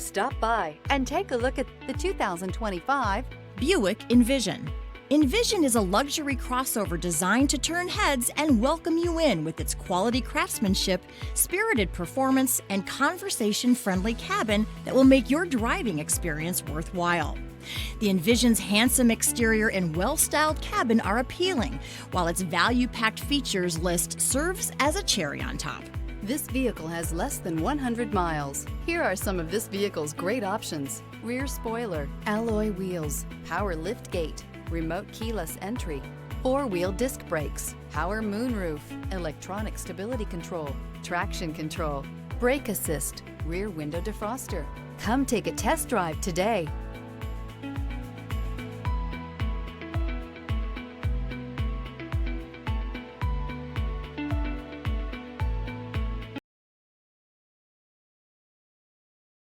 Stop by and take a look at the 2025 Buick Envision. Envision is a luxury crossover designed to turn heads and welcome you in with its quality craftsmanship, spirited performance, and conversation-friendly cabin that will make your driving experience worthwhile. The Envision's handsome exterior and well-styled cabin are appealing, while its value-packed features list serves as a cherry on top. This vehicle has less than 100 miles. Here are some of this vehicle's great options: rear spoiler, alloy wheels, power lift gate, remote keyless entry, four-wheel disc brakes, power moonroof, electronic stability control, traction control, brake assist, rear window defroster. Come take a test drive today.